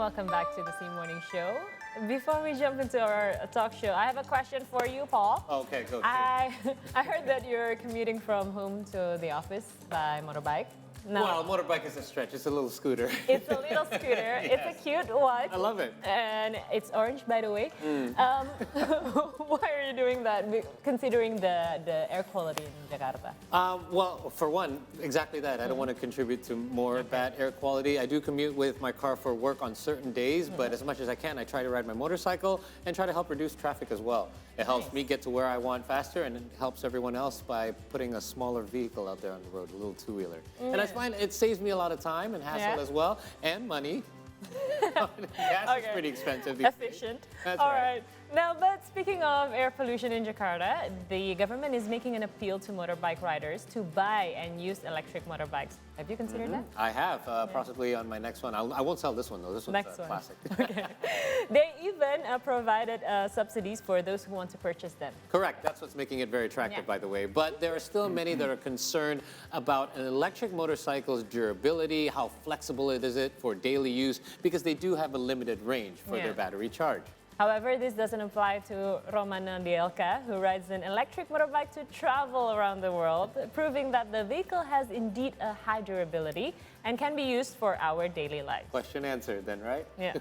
welcome back to the C Morning Show. Before we jump into our talk show, I have a question for you, Paul. Okay, go. I heard that you're commuting from home to the office by motorbike. No. Well, motorbike is a stretch. It's a little scooter. It's a little scooter. Yes. It's a cute one. I love it. And it's orange, by the way. Why are you doing that, considering the air quality in Jakarta? Well, for one, exactly that. I don't want to contribute to more bad air quality. I do commute with my car for work on certain days, but as much as I can, I try to ride my motorcycle and try to help reduce traffic as well. It helps me get to where I want faster, and it helps everyone else by putting a smaller vehicle out there on the road, a little two-wheeler. And I find it saves me a lot of time and hassle as well, and money. Gas is pretty expensive. Efficient. That's All right. right. Now, but speaking of air pollution in Jakarta, the government is making an appeal to motorbike riders to buy and use electric motorbikes. Have you considered that? I have, possibly on my next one. I won't sell this one, though. This one's Next a one. classic. Okay. They even provided subsidies for those who want to purchase them. Correct. That's what's making it very attractive, by the way. But there are still many that are concerned about an electric motorcycle's durability, how flexible it is for daily use, because they do have a limited range for their battery charge. However, this doesn't apply to Roman Nadielka, who rides an electric motorbike to travel around the world, proving that the vehicle has indeed a high durability and can be used for our daily life. Question answered then, right? Yeah.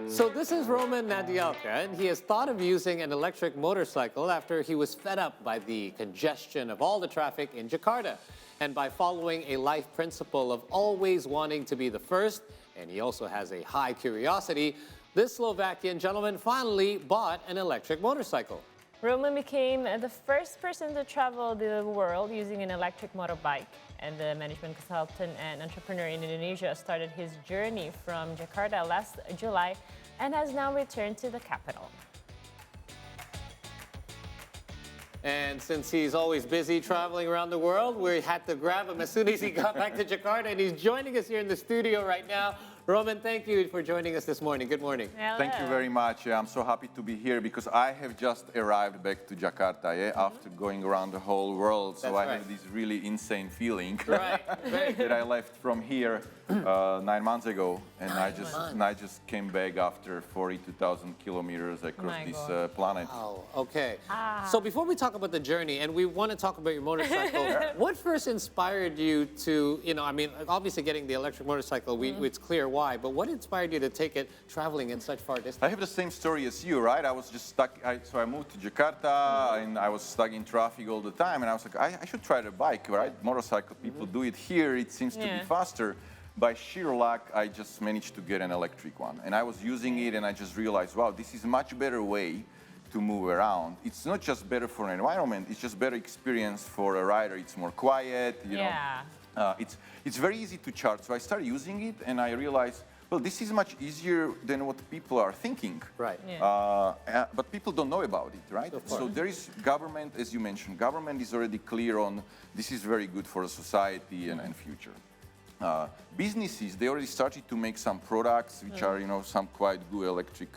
So this is Roman Nadielka, and he has thought of using an electric motorcycle after he was fed up by the congestion of all the traffic in Jakarta, and by following a life principle of always wanting to be the first, and he also has a high curiosity, this Slovakian gentleman finally bought an electric motorcycle. Roman became the first person to travel the world using an electric motorbike, and the management consultant and entrepreneur in Indonesia started his journey from Jakarta last July and has now returned to the capital. And since he's always busy traveling around the world, we had to grab him as soon as he got back to Jakarta, and he's joining us here in the studio right now. Roman, thank you for joining us this morning. Good morning. Hello. Thank you very much. I'm so happy to be here because I have just arrived back to Jakarta after going around the whole world. So I have this really insane feeling that I left from here 9 months ago, and I just came back after 42,000 kilometers across this planet. Oh, okay. So before we talk about the journey, and we want to talk about your motorcycle, what first inspired you to, I mean, obviously getting the electric motorcycle, it's clear why, but what inspired you to take it traveling in such far distance? I have the same story as you, right? I was just stuck, so I moved to Jakarta, and I was stuck in traffic all the time, and I was like, I should try the bike, right? Motorcycle, people do it here, it seems to be faster. By sheer luck, I just managed to get an electric one, and I was using it, and I just realized, wow, this is a much better way to move around. It's not just better for an environment, it's just better experience for a rider. It's more quiet, you know. It's very easy to charge. So I started using it, and I realized, well, this is much easier than what people are thinking. Right. But people don't know about it, right? So there is government, as you mentioned, government is already clear on this is very good for society and future. Businesses, they already started to make some products which are, some quite good electric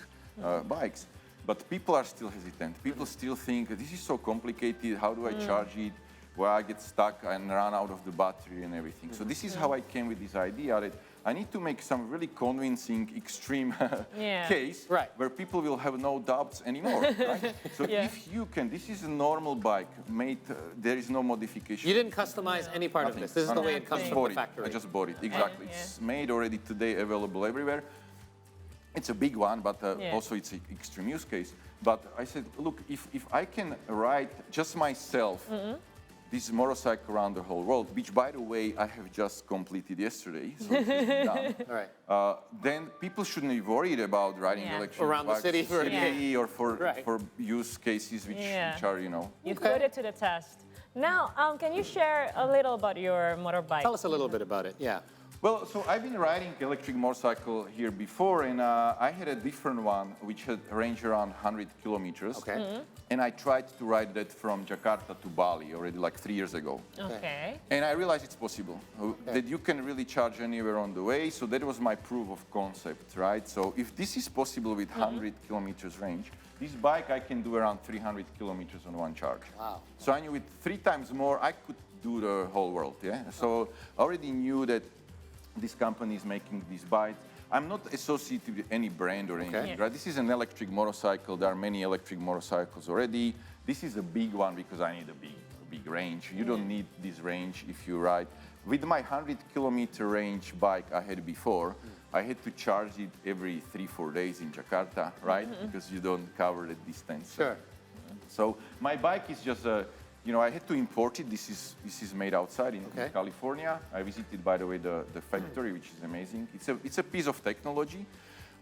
bikes. But people are still hesitant. People still think, this is so complicated, how do I charge it? Well, I get stuck and run out of the battery and everything. So this is how I came with this idea that I need to make some really convincing, extreme case where people will have no doubts anymore. Right? So if you can, this is a normal bike made, there is no modification. You didn't customize any part of this. This is the way it comes from the factory. I just bought it, exactly. It's made already today, available everywhere. It's a big one, but also it's an extreme use case. But I said, look, if I can ride just myself, this motorcycle around the whole world, which, by the way, I have just completed yesterday, so it's done. Then people shouldn't be worried about riding electric around bikes the city or for use cases which are, You put it to the test. Now, can you share a little about your motorbike? Tell us a little bit about it, Well, so I've been riding electric motorcycle here before, and I had a different one which had a range around 100 kilometers. And I tried to ride that from Jakarta to Bali already like 3 years ago. And I realized it's possible, that you can really charge anywhere on the way. So that was my proof of concept, right? So if this is possible with 100 kilometers range, this bike I can do around 300 kilometers on one charge. Wow. So I knew with 3 times more, I could do the whole world, So I already knew that This company is making these bikes. I'm not associated with any brand or anything, Okay. right? This is an electric motorcycle. There are many electric motorcycles already. This is a big one because I need a big range. You don't need this range if you ride. With my 100-kilometer range bike I had before, I had to charge it every 3-4 days in Jakarta, right? Because you don't cover the distance. Sure. So my bike is just a, I had to import it. This is made outside in California. I visited, by the way, the factory, which is amazing. It's a piece of technology.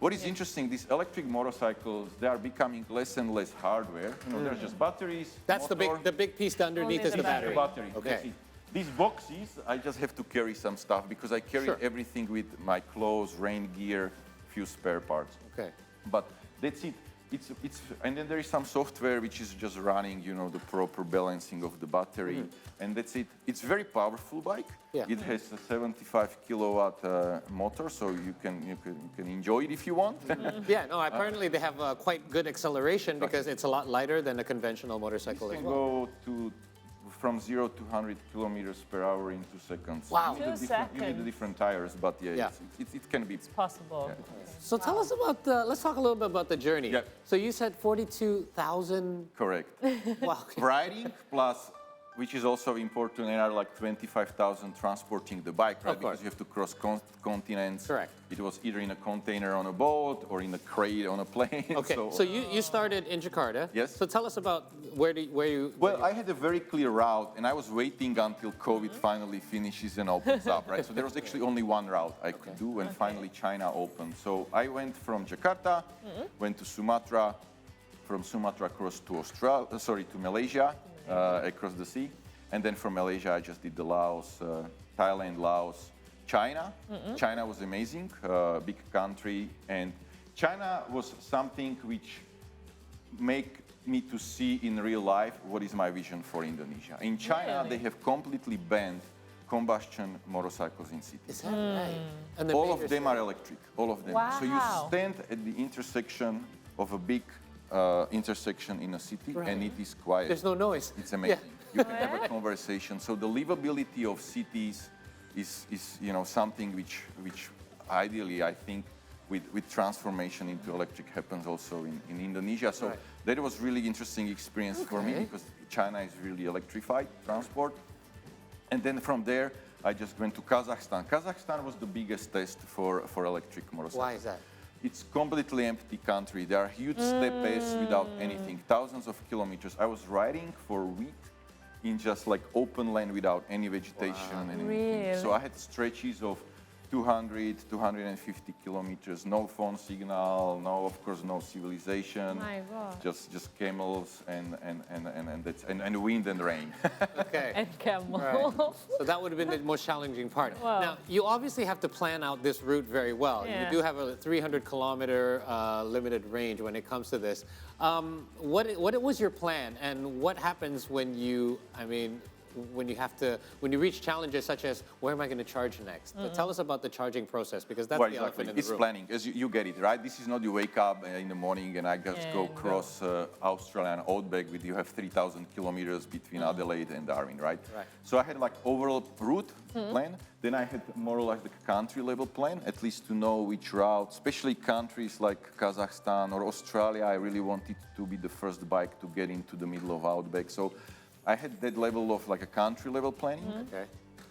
What is interesting, these electric motorcycles, they are becoming less and less hardware. There's just batteries. That's motor. the big piece underneath is the battery. Okay. That's it. These boxes, I just have to carry some stuff because I carry everything with my clothes, rain gear, few spare parts. Okay. But that's it. And then there is some software which is just running, the proper balancing of the battery, and that's it. It's a very powerful bike. Yeah. It has a 75 kilowatt motor, so you can enjoy it if you want. Yeah, no, apparently they have quite good acceleration because it's a lot lighter than a conventional motorcycle You as can well. go from 0 to 100 kilometers per hour in 2 seconds. Wow. You need the different tires, but it can be. It's possible. Yeah. So tell us about let's talk a little bit about the journey. Yeah. So you said 42,000. Correct. Wow. Riding plus, which is also important, there are like 25,000 transporting the bike, right? Of course. Because you have to cross continents. Correct. It was either in a container on a boat or in a crate on a plane. Okay. So you started in Jakarta. Yes. So tell us about where you. Well, I had a very clear route, and I was waiting until COVID finally finishes and opens up, right? So there was actually only one route I could do, and finally China opened. So I went from Jakarta, went to Sumatra, from Sumatra across to Malaysia, across the sea, and then from Malaysia I just did the Laos, Thailand, Laos, China. China was amazing, big country, and China was something which make me to see in real life what is my vision for Indonesia. In China, Really? they have completely banned combustion motorcycles in cities. Is that right? And the All of major them are electric, all of them. So you Wow. stand at the intersection of a big intersection in a city, and it is quiet. There's no noise. It's amazing. You can have a conversation. So the livability of cities is something which ideally I think with transformation into electric happens also in Indonesia. So that was really interesting experience for me because China is really electrified transport. And then from there, I just went to Kazakhstan. Kazakhstan was the biggest test for electric motorcycles. Why is that? It's completely empty country. There are huge steppes without anything, thousands of kilometers. I was riding for a week in just like open land without any vegetation and anything. Really? So I had stretches of 200, 250 kilometers, no phone signal, of course, no civilization. My God. Just camels and wind and rain. Okay. And camel. Right. So that would have been the most challenging part. Wow. Now, you obviously have to plan out this route very well. Yeah. You do have a 300-kilometer limited range when it comes to this. What was your plan, and what happens when you reach challenges such as where am I going to charge next? But tell us about the charging process because that's Well, the exactly. elephant in the It's room. planning, as you get it, right? This is not you wake up in the morning and I just go And cross Australian outback with you have 3,000 kilometers between Adelaide and Darwin, right? Right. So I had like overall route plan. Then I had more or less the country level plan, at least to know which route, especially countries like Kazakhstan or Australia. I really wanted to be the first bike to get into the middle of outback. So I had that level of like a country level planning. Okay.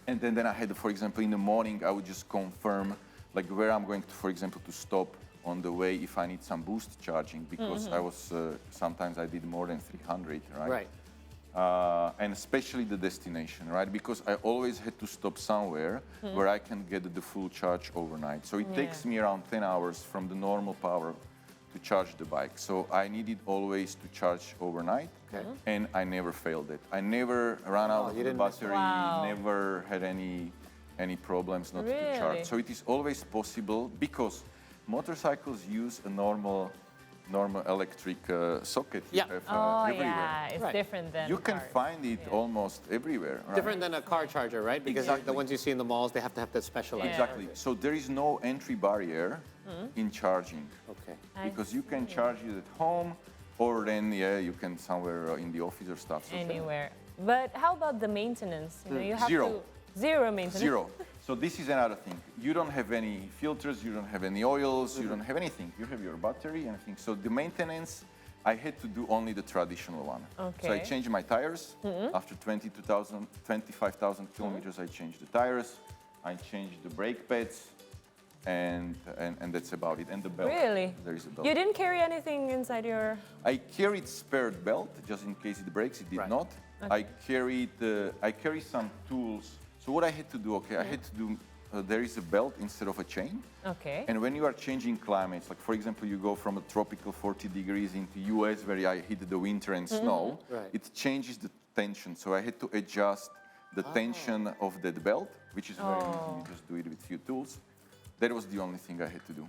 And then I had, for example, in the morning, I would just confirm like where I'm going to, for example, to stop on the way if I need some boost charging because I was, sometimes I did more than 300, right? Right. And especially the destination, right? Because I always had to stop somewhere where I can get the full charge overnight. So it takes me around 10 hours from the normal power to charge the bike. So I needed always to charge overnight, and I never failed it. I never ran out of you the didn't miss battery, Wow. never had any problems not to Really? charge. So it is always possible because motorcycles use a normal electric socket you Yeah. have Oh, everywhere. yeah. It's Right. different than You can cars. find it almost everywhere. Right? Different than a car charger, right? Because the Exactly. ones you see in the malls, they have to have that specialized. Yeah. Exactly. So there is no entry barrier in charging Okay. I because you can charge it at home, or then you can somewhere in the office or stuff. So Anywhere. But how about the maintenance? You have Zero. to zero maintenance. Zero. So this is another thing. You don't have any filters, you don't have any oils, you don't have anything. You have your battery and everything. So the maintenance, I had to do only the traditional one. Okay. So I changed my tires. After 25,000 kilometers, I changed the tires. I changed the brake pads. And that's about it. And the belt. Really? There is a belt. You didn't carry anything inside your... I carried spare belt just in case it breaks. It did Right. not. I carry some tools. So what I had to do, okay, I had to do, there is a belt instead of a chain. Okay. And when you are changing climates, like for example, you go from a tropical 40 degrees into US where I hit the winter and snow, Right. it changes the tension. So I had to adjust the tension of that belt, which is very easy. You just do it with few tools. That was the only thing I had to do.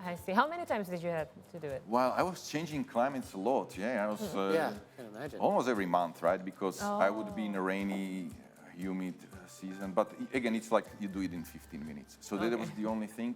I see. How many times did you have to do it? Well, I was changing climates a lot. Yeah, I was Yeah, I can imagine. almost every month, right? Because I would be in a rainy, humid season. But again, it's like you do it in 15 minutes. So that was the only thing.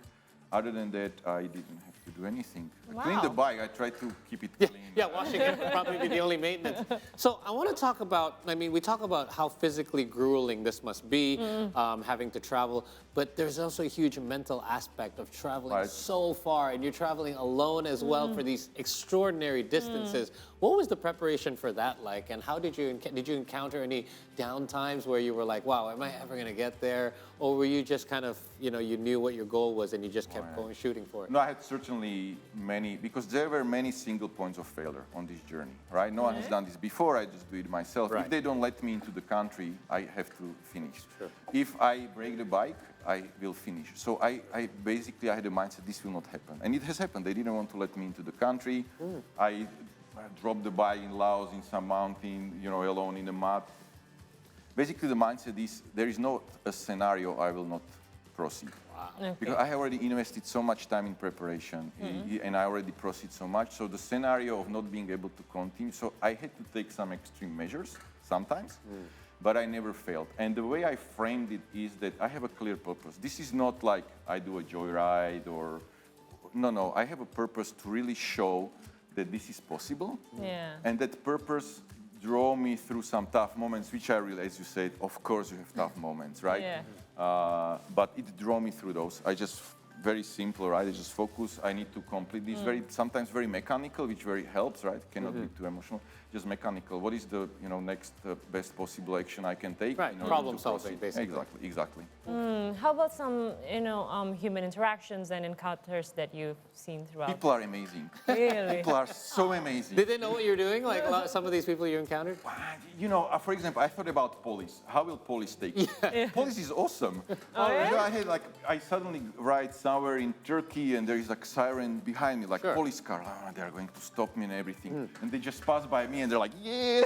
Other than that, I didn't have to do anything. I cleaned the bike. I tried to keep it clean. Yeah, washing it would probably be the only maintenance. So I want to talk about, I mean, we talk about how physically grueling this must be, having to travel, but there's also a huge mental aspect of traveling Right. so far, and you're traveling alone as well for these extraordinary distances. What was the preparation for that like, and how did you encounter any down times where you were like, wow, am I ever going to get there? Or were you just kind of, you know, you knew what your goal was and you just kept going, shooting for it? No, I had certainly many, because there were many single points of failure on this journey, right? No one has done this before, I just do it myself. Right. If they don't let me into the country, I have to finish. Sure. If I break the bike, I will finish. So I basically, I had a mindset, this will not happen. And it has happened. They didn't want to let me into the country. I dropped the bike in Laos, in some mountain, you know, alone in the mud. Basically, the mindset is, there is not a scenario I will not proceed. Okay. Because I have already invested so much time in preparation, and I already proceed so much. So the scenario of not being able to continue, so I had to take some extreme measures sometimes, but I never failed. And the way I framed it is that I have a clear purpose. This is not like I do a joyride or, no, I have a purpose to really show that this is possible. Yeah. And that purpose draw me through some tough moments, which I realize, as you said, of course you have tough moments, right? Yeah. But it drew me through those. I just, very simple, right? I just focus, I need to complete this, sometimes very mechanical, which very helps, right? Cannot be too emotional, just mechanical. What is the, you know, next best possible action I can take? Right, in order problem to solving, proceed? basically. Exactly. How about some, you know, human interactions and encounters that you've seen throughout? People are amazing. Really? People are so amazing. Did they know what you're doing? Like some of these people you encountered? You know, for example, I thought about police. How will police take it? Police is awesome. yeah? You know, I suddenly ride somewhere in Turkey and there is like siren behind me, like police car. Oh, they're going to stop me and everything. And they just pass by me and they're like, yeah.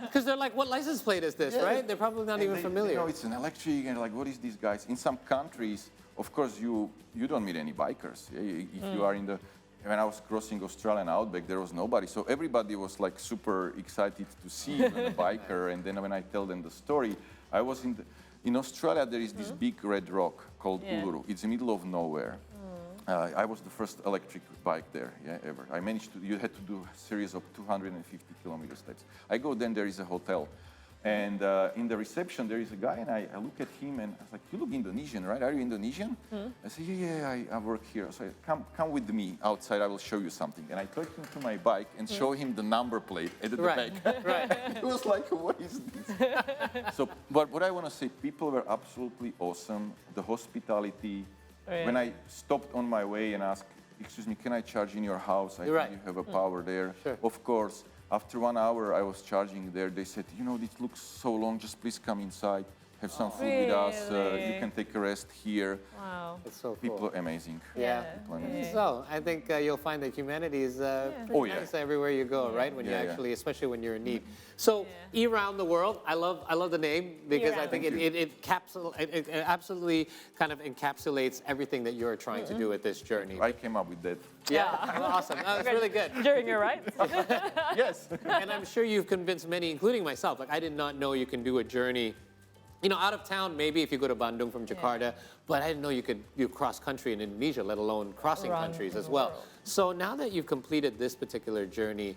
Because they're like, what license plate is this, right? They're probably not even familiar. You know, it's an electric and like, what is these guys? In some countries, of course, you don't meet any bikers. If you are in the, when I was crossing Australian outback, there was nobody. So everybody was like super excited to see a biker. And then when I tell them the story, I was in Australia, there is this big red rock called Uluru. It's in the middle of nowhere. I was the first electric bike there, ever. I managed to, you had to do a series of 250 kilometer steps. I go, then there is a hotel. And in the reception, there is a guy, and I look at him, and I was like, you look Indonesian, right? Are you Indonesian? I said, yeah, I work here. So come with me outside, I will show you something. And I took him to my bike and show him the number plate at the back. He was like, what is this? So, but what I want to say, people were absolutely awesome. The hospitality. When I stopped on my way and asked, excuse me, can I charge in your house? I think you have a power there. Of course. After 1 hour, I was charging there. They said, you know, this looks so long. Just please come inside. Have some food with us. You can take a rest here. Wow. It's so cool. People amazing. Yeah. People amazing. So I think you'll find that humanity is pretty nice everywhere you go, right? When you actually, especially when you're in need. So E.round the world, I love the name because I think it absolutely kind of encapsulates everything that you're trying to do with this journey. I came up with that. Yeah, awesome. That was really good. During your ride? Yes. And I'm sure you've convinced many, including myself. Like I did not know you can do a journey, you know, out of town, maybe if you go to Bandung from Jakarta, but I didn't know you could do cross country in Indonesia, let alone crossing countries as well. So now that you've completed this particular journey,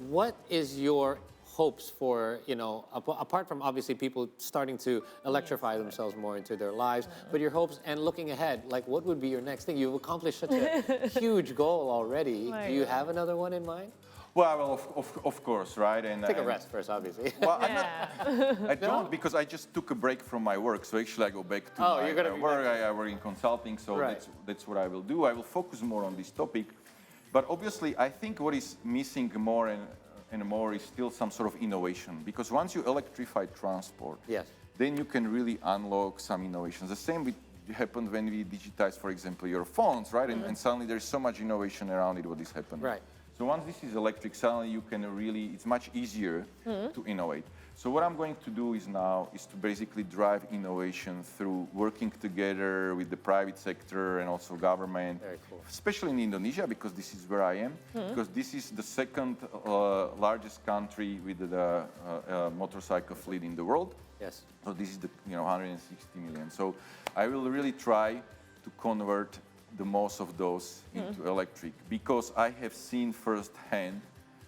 what is your hopes for, you know, apart from obviously people starting to electrify themselves more into their lives, but your hopes and looking ahead, like what would be your next thing? You've accomplished such a huge goal already. Do you have another one in mind? Well, of course, right? And take a rest first, obviously. Well, I don't, because I just took a break from my work. So actually, I go back to my work. I work in consulting, so that's what I will do. I will focus more on this topic. But obviously, I think what is missing more and more is still some sort of innovation. Because once you electrify transport, then you can really unlock some innovations. The same happened when we digitized, for example, your phones, right? And suddenly there's so much innovation around it, what is happening. Right. So once this is electric, suddenly you can really, it's much easier to innovate. So what I'm going to do is to basically drive innovation through working together with the private sector and also government, especially in Indonesia, because this is where I am, because this is the second largest country with the motorcycle fleet in the world. Yes. So this is the 160 million. So I will really try to convert the most of those into electric, because I have seen firsthand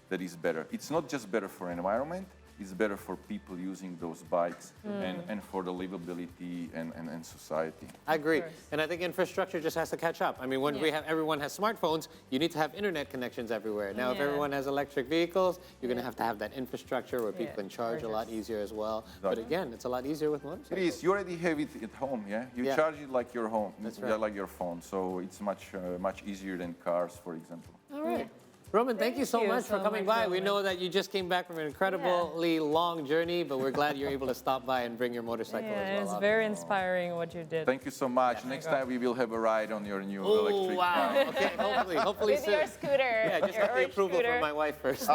that it's better. It's not just better for environment, it's better for people using those bikes and for the livability and society. I agree. And I think infrastructure just has to catch up. I mean, when everyone has smartphones, you need to have internet connections everywhere. Now, if everyone has electric vehicles, you're going to have that infrastructure where people can charge a lot easier as well. Exactly. But again, it's a lot easier with motorcycles. It is. You already have it at home, yeah? You charge it like your home, like your phone. So it's much easier than cars, for example. All right. Roman, thank you so much for coming by. We know that you just came back from an incredibly long journey, but we're glad you're able to stop by and bring your motorcycle as well. It's very inspiring what you did. Thank you so much. Next time we will have a ride on your new electric bike. Okay, hopefully with soon. Your scooter. Yeah, just get the approval from my wife first.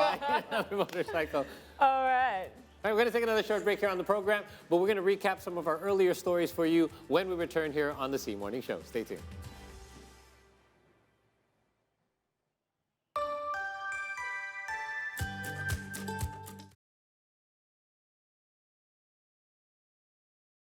Motorcycle. All right. All right, we're going to take another short break here on the program, but we're going to recap some of our earlier stories for you when we return here on the C Morning Show. Stay tuned.